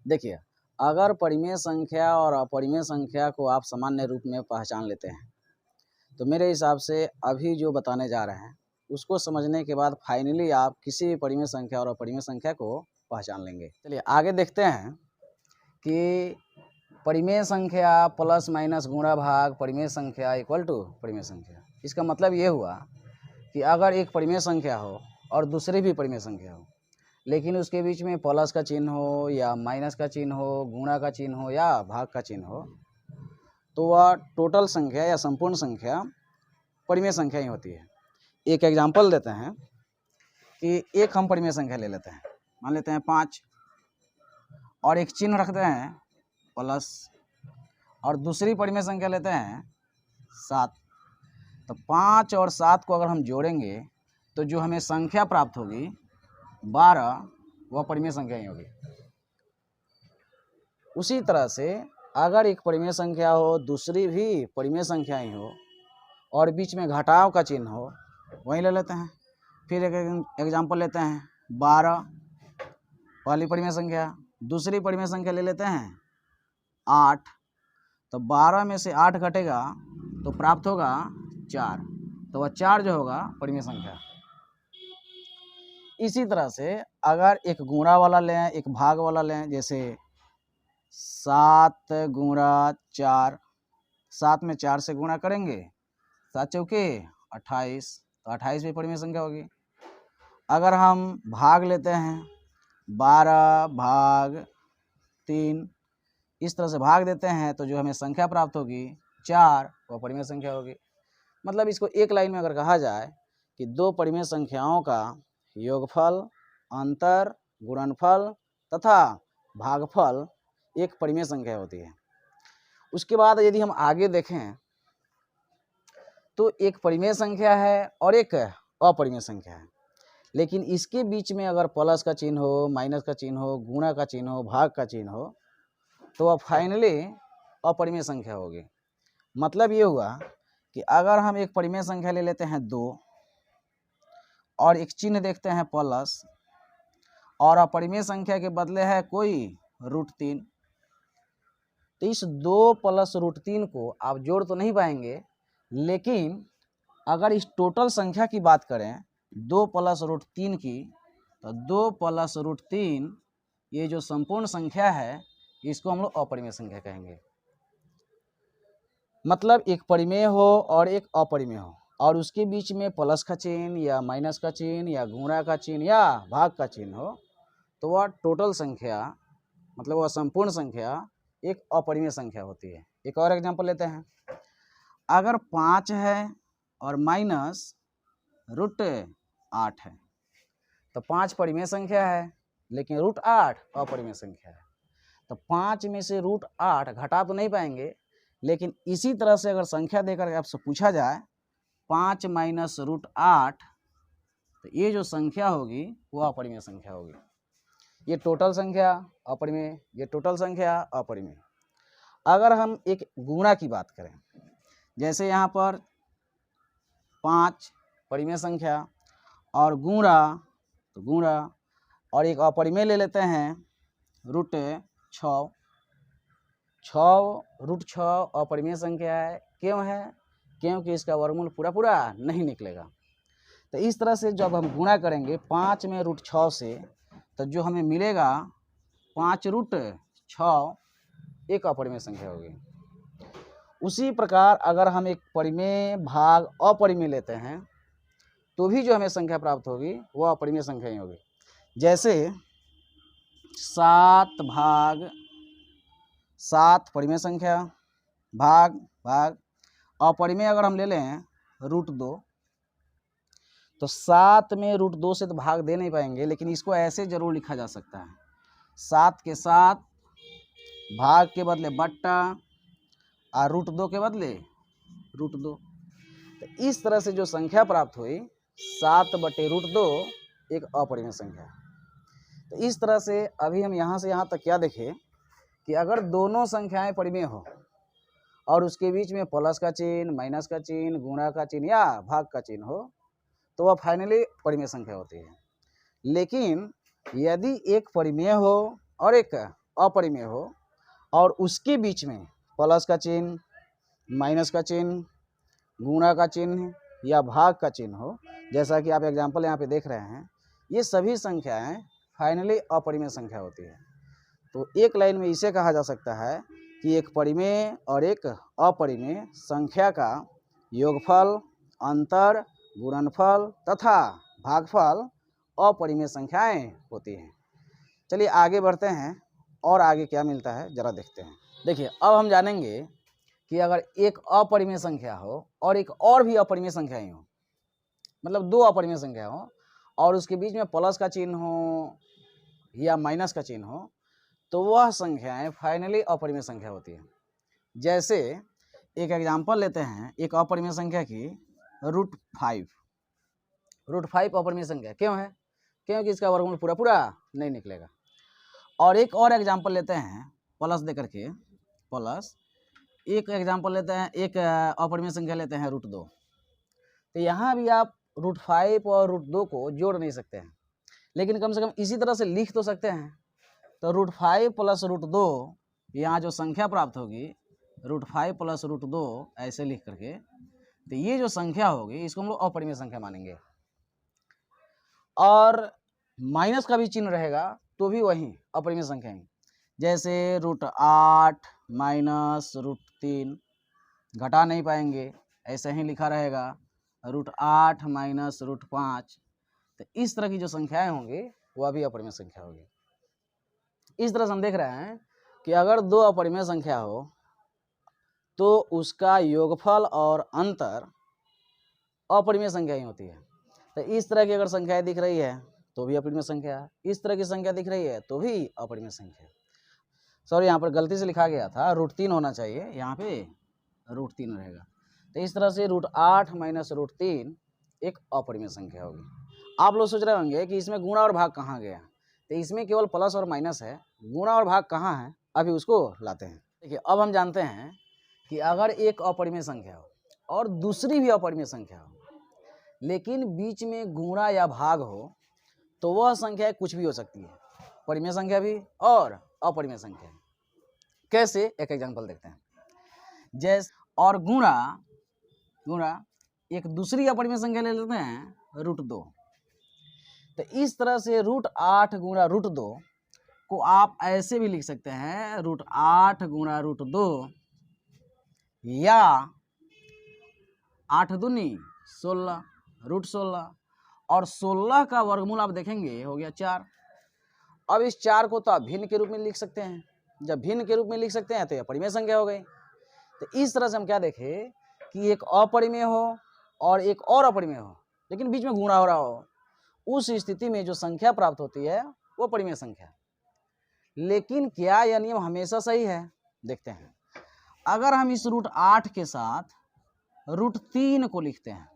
देखिए, अगर परिमेय संख्या और अपरिमेय संख्या को आप सामान्य रूप में पहचान लेते हैं, तो मेरे हिसाब से अभी जो बताने जा रहे हैं उसको समझने के बाद फाइनली आप किसी भी परिमेय संख्या और अपरिमेय संख्या को पहचान लेंगे। चलिए आगे देखते हैं कि परिमेय संख्या प्लस माइनस गुणा भाग परिमेय संख्या इक्वल टू परिमेय संख्या। इसका मतलब ये हुआ कि अगर एक परिमेय संख्या हो और दूसरी भी परिमेय संख्या हो, लेकिन उसके बीच में प्लस का चिन्ह हो या माइनस का चिन्ह हो, गुणा का चिन्ह हो या भाग का चिन्ह हो, तो वह टोटल संख्या या संपूर्ण संख्या परिमेय संख्या ही होती है। एक एग्जांपल देते हैं कि एक हम परिमेय संख्या ले लेते हैं, मान लेते हैं 5 और एक चिन्ह रखते हैं प्लस, और दूसरी परिमेय संख्या लेते हैं 7। तो 5 और 7 को अगर हम जोड़ेंगे तो जो हमें संख्या प्राप्त होगी 12, वह परिमेय संख्या ही होगी। उसी तरह से अगर एक परिमेय संख्या हो, दूसरी भी परिमेय संख्या ही हो और बीच में घटाव का चिन्ह हो, वही ले लेते हैं। फिर एक एग्जांपल लेते हैं 12, पहली परिमेय संख्या। दूसरी परिमेय संख्या ले लेते हैं 8। तो 12 में से 8 घटेगा तो प्राप्त होगा 4, तो वह 4 जो होगा परिमेय संख्या। इसी तरह से अगर एक गुणा वाला लें, एक भाग वाला लें, जैसे 7 गुणा 4, 7 में 4 से गुणा करेंगे, 7 चौके 28, तो 28 भी परिमेय संख्या होगी। अगर हम भाग लेते हैं 12 भाग 3, इस तरह से भाग देते हैं तो जो हमें संख्या प्राप्त होगी 4, वह परिमेय संख्या होगी। मतलब इसको एक लाइन में अगर कहा जाए कि दो परिमेय संख्याओं का योगफल, अंतर, गुणनफल तथा भागफल एक परिमेय संख्या होती है। उसके बाद यदि हम आगे देखें तो एक परिमेय संख्या है और एक अपरिमेय संख्या है, लेकिन इसके बीच में अगर प्लस का चिन्ह हो, माइनस का चिन्ह हो, गुणा का चिन्ह हो, भाग का चिन्ह हो, तो वह फाइनली अपरिमेय संख्या होगी। मतलब ये हुआ कि अगर हम एक परिमेय संख्या ले लेते हैं 2 और एक चिन्ह देखते हैं प्लस, और अपरिमेय संख्या के बदले है कोई √3, तो इस 2 प्लस √3 को आप जोड़ तो नहीं पाएंगे, लेकिन अगर इस टोटल संख्या की बात करें 2 प्लस √3 की, तो 2 प्लस √3 ये जो संपूर्ण संख्या है इसको हम लोग अपरिमेय संख्या कहेंगे। मतलब एक परिमेय हो और एक अपरिमेय हो और उसके बीच में प्लस का चिन्ह या माइनस का चिन्ह या गुणा का चिन्ह या भाग का चिन्ह हो, तो वह टोटल संख्या, मतलब वह संपूर्ण संख्या एक अपरिमेय संख्या होती है। एक और एग्जांपल लेते हैं। अगर 5 है और माइनस √8 है, तो 5 परिमेय संख्या है लेकिन √8 अपरिमेय संख्या है। तो 5 में से √8 घटा तो नहीं पाएंगे, लेकिन इसी तरह से अगर संख्या देकर आपसे पूछा जाए 5 माइनस √8, तो ये जो संख्या होगी वो अपरिमेय संख्या होगी। ये टोटल संख्या अपरिमेय, ये टोटल संख्या अपरिमेय। अगर हम एक गुणा की बात करें, जैसे यहाँ पर 5 परिमेय संख्या और गुणा, तो गुणा, और एक अपरिमेय ले लेते हैं √6। 6 √6 अपरिमेय संख्या है। क्यों है? क्योंकि इसका वर्गमूल पूरा पूरा नहीं निकलेगा। तो इस तरह से जब हम गुणा करेंगे 5 में √6 से, तो जो हमें मिलेगा 5 √6 एक अपरिमेय संख्या होगी। उसी प्रकार अगर हम एक परिमेय भाग अपरिमेय लेते हैं तो भी जो हमें संख्या प्राप्त होगी वह अपरिमेय संख्या ही होगी। जैसे 7 भाग 7 परिमेय संख्या, भाग अपरिमेय अगर हम ले लें √2, तो 7 में √2 से तो भाग दे नहीं पाएंगे, लेकिन इसको ऐसे जरूर लिखा जा सकता है, 7 के साथ भाग के बदले बट्टा और √2 के बदले √2। तो इस तरह से जो संख्या प्राप्त हुई 7/√2 एक अपरिमेय संख्या। तो इस तरह से अभी हम यहाँ से यहाँ तक क्या देखें कि अगर दोनों संख्याएं परिमेय हो और उसके बीच में प्लस का चिन्ह, माइनस का चिन्ह, गुणा का चिन्ह या भाग का चिन्ह हो, तो वह फाइनली परिमेय संख्या होती है। लेकिन यदि एक परिमेय हो और एक अपरिमेय हो और उसके बीच में प्लस का चिन्ह, माइनस का चिन्ह, गुणा का चिन्ह या भाग का चिन्ह हो, जैसा कि आप एग्जाम्पल यहाँ पे देख रहे हैं, ये सभी संख्याएं फाइनली अपरिमेय संख्या होती है। तो एक लाइन में इसे कहा जा सकता है कि एक परिमेय और एक अपरिमेय संख्या का योगफल, अंतर, गुणनफल तथा भागफल अपरिमेय संख्याएं होती हैं। चलिए आगे बढ़ते हैं और आगे क्या मिलता है जरा देखते हैं। देखिए अब हम जानेंगे कि अगर एक अपरिमेय संख्या हो और एक और भी अपरिमेय संख्या ही हो, मतलब दो अपरिमेय संख्या हो और उसके बीच में प्लस का चिन्ह हो या माइनस का चिन्ह हो, तो वह संख्याएं फाइनली अपरिमेय संख्या होती है। जैसे एक एग्जाम्पल लेते हैं एक अपरिमेय संख्या की, √5। √5 अपरिमेय संख्या क्यों है? क्योंकि इसका वर्गमूल पूरा पूरा नहीं निकलेगा। और एक और एग्जाम्पल लेते हैं प्लस दे करके, प्लस एक एग्जाम्पल लेते हैं, एक अपरिमेय संख्या लेते हैं √2। तो यहाँ भी आप √5 और √2 को जोड़ नहीं सकते हैं, लेकिन कम से कम इसी तरह से लिख तो सकते हैं। तो √5 प्लस √2, यहाँ जो संख्या प्राप्त होगी √5 प्लस √2 ऐसे लिख करके, तो ये जो संख्या होगी इसको हम लोग अपरिमेय संख्या मानेंगे। और माइनस का भी चिन्ह रहेगा तो भी वही अपरिमेय संख्या है। जैसे √8 माइनस √3, घटा नहीं पाएंगे, ऐसे ही लिखा रहेगा √8 माइनस √5। तो इस तरह की जो संख्याएं होंगी वह भी अपरिमेय संख्या होगी। इस तरह से हम देख रहे हैं कि अगर दो अपरिमेय संख्या हो तो उसका योगफल और अंतर अपरिमेय संख्या ही होती है। तो इस तरह की अगर संख्याएं दिख रही है तो भी अपरिमेय संख्या है, इस तरह की संख्या दिख रही है तो भी अपरिमेय संख्या। सॉरी, यहाँ पर गलती से लिखा गया था √3 होना चाहिए, यहाँ पे √3 रहेगा। तो इस तरह से √8 माइनस √3 एक अपरिमेय संख्या होगी। आप लोग सोच रहे होंगे कि इसमें गुणा और भाग कहाँ गया, तो इसमें केवल प्लस और माइनस है, गुणा और भाग कहाँ है, अभी उसको लाते हैं। देखिए अब हम जानते हैं कि अगर एक अपरिमेय संख्या हो और दूसरी भी अपरिमेय संख्या हो, लेकिन बीच में गुणा या भाग हो, तो वह संख्या कुछ भी हो सकती है, परिमेय संख्या भी और अपरिमेय संख्या भी। कैसे, एक एग्जांपल देखते हैं। जैसे और गुणा एक दूसरी अपरिमेय संख्या ले लेते हैं √2। तो इस तरह से √8 गुणा √2 को आप ऐसे भी लिख सकते हैं √8 गुणा √2 या 8 दूनी 16 √16, और 16 का वर्गमूल आप देखेंगे हो गया 4। अब इस 4 को तो आप भिन्न के रूप में लिख सकते हैं, जब भिन्न के रूप में लिख सकते हैं तो यह परिमेय संख्या हो गई। तो इस तरह से हम क्या देखें कि एक अपरिमेय हो और एक और अपरिमेय हो, लेकिन बीच में गुणा हो रहा हो, उस स्थिति में जो संख्या प्राप्त होती है वो परिमेय संख्या। लेकिन क्या यह नियम हमेशा सही है? देखते हैं। अगर हम इस √8 के साथ √3 को लिखते हैं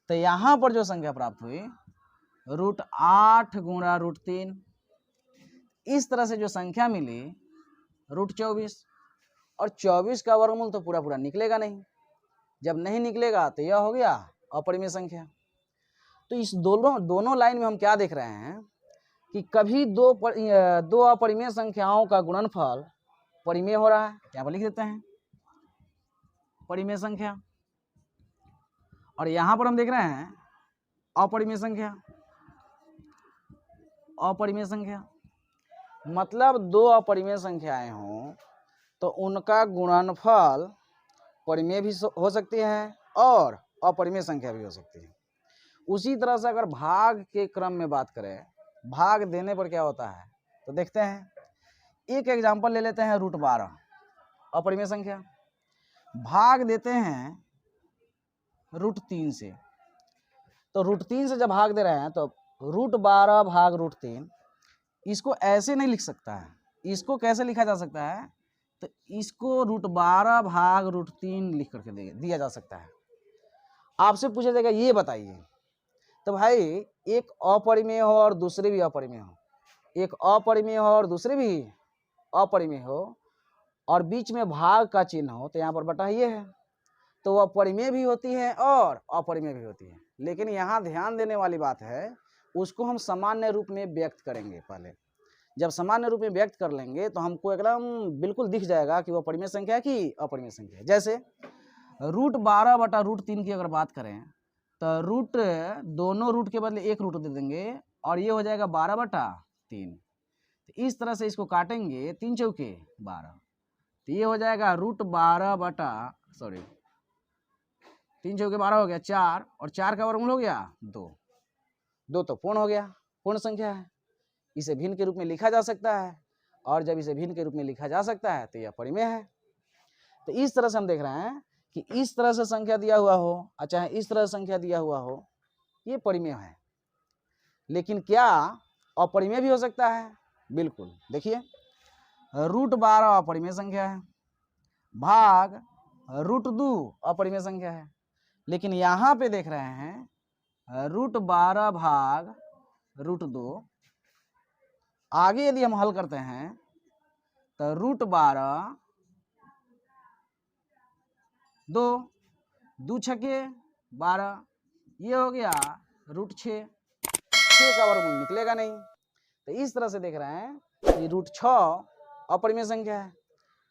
तो यहाँ पर जो संख्या प्राप्त हुई √8 गुणा √3, इस तरह से जो संख्या मिली √24, और 24 का वर्गमूल तो पूरा पूरा निकलेगा नहीं, जब नहीं निकलेगा तो यह हो गया अपरिमेय संख्या। तो इस दोनों लाइन में हम क्या देख रहे हैं कि कभी दो अपरिमेय संख्याओं का गुणनफल परिमेय हो रहा है, यहाँ पर लिख देते हैं परिमेय संख्या, और यहाँ पर हम देख रहे हैं अपरिमेय संख्या। अपरिमेय संख्या मतलब दो अपरिमेय संख्याएं हों तो उनका गुणनफल परिमेय भी हो सकती है और अपरिमेय संख्या भी हो सकती है। उसी तरह से अगर भाग के क्रम में बात करें, भाग देने पर क्या होता है तो देखते हैं। एक एग्जांपल ले लेते हैं √12 अपरिमेय संख्या, भाग देते हैं √3 से। तो √3 से जब भाग दे रहे हैं तो √12 भाग √3, इसको ऐसे नहीं लिख सकता है। इसको कैसे लिखा जा सकता है तो इसको √12 भाग √3 लिख करके दिया जा सकता है। आपसे पूछा जाएगा ये बताइए, तो भाई एक अपरिमेय हो और दूसरी भी अपरिमेय हो, एक अपरिमेय हो और दूसरी भी अपरिमेय हो, और बीच में भाग का चिन्ह हो, तो यहाँ पर बटा ये है, तो वह परिमेय भी होती है और अपरिमेय भी होती है। लेकिन यहाँ ध्यान देने वाली बात है, उसको हम सामान्य रूप में व्यक्त करेंगे पहले। जब सामान्य रूप में व्यक्त कर लेंगे तो हमको एकदम बिल्कुल दिख जाएगा कि वो परिमेय संख्या है कि अपरिमेय संख्या है। जैसे √12/√3 की अगर बात करें तो रूट दोनों रूट के बदले एक रूट दे देंगे और ये हो जाएगा 12/3। तो इस तरह से इसको काटेंगे 3 चौके 12, तो ये हो जाएगा √3 चौके 12 हो गया 4, और 4 का वर्गमूल हो गया 2। 2 तो पूर्ण हो गया, पूर्ण संख्या है, इसे भिन्न के रूप में लिखा जा सकता है, और जब इसे भिन्न के रूप में लिखा जा सकता है तो यह परिमेय है। तो इस तरह से हम देख रहे हैं कि इस तरह से संख्या दिया हुआ हो और चाहे इस तरह से संख्या दिया हुआ हो, ये परिमेय है। लेकिन क्या अपरिमेय भी हो सकता है? बिल्कुल। देखिए √12 अपरिमेय संख्या है, भाग √2 अपरिमेय संख्या है, लेकिन यहाँ पे देख रहे हैं √12 भाग √2। आगे यदि हम हल करते हैं तो √12 2 छके 12, ये हो गया √6। 6 का वर्गमूल निकलेगा नहीं। तो इस तरह से देख रहे हैं कि √6 अपरिमेय संख्या है।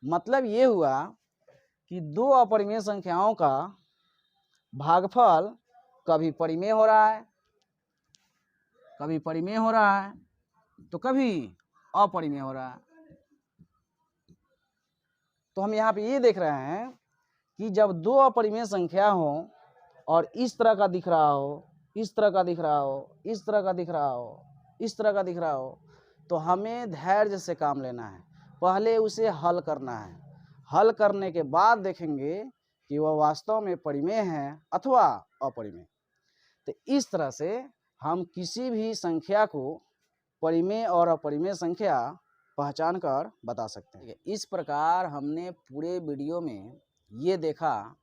मतलब ये हुआ कि दो अपरिमेय संख्याओं का भागफल कभी परिमेय हो रहा है, कभी परिमेय हो रहा है, तो कभी अपरिमेय हो रहा है। तो हम यहाँ पे ये देख रहे हैं कि जब दो अपरिमेय संख्या हो और इस तरह का दिख रहा हो, इस तरह का दिख रहा हो, इस तरह का दिख रहा हो, इस तरह का दिख रहा हो, तो हमें धैर्य से काम लेना है। पहले उसे हल करना है, हल करने के बाद देखेंगे कि वह वास्तव में परिमेय है अथवा अपरिमेय। तो इस तरह से हम किसी भी संख्या को परिमेय और अपरिमेय संख्या पहचान कर बता सकते हैं। इस प्रकार हमने पूरे वीडियो में ये देखा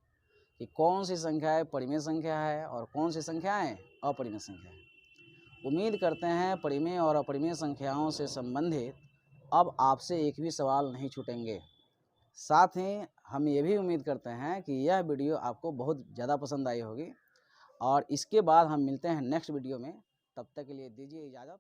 कि कौन सी संख्याएं परिमेय संख्या है और कौन सी संख्याएं अपरिमेय संख्या है। उम्मीद करते हैं परिमेय और अपरिमेय संख्याओं से संबंधित अब आपसे एक भी सवाल नहीं छूटेंगे। साथ ही हम ये भी उम्मीद करते हैं कि यह वीडियो आपको बहुत ज़्यादा पसंद आई होगी, और इसके बाद हम मिलते हैं नेक्स्ट वीडियो में। तब तक के लिए दीजिए इजाज़त।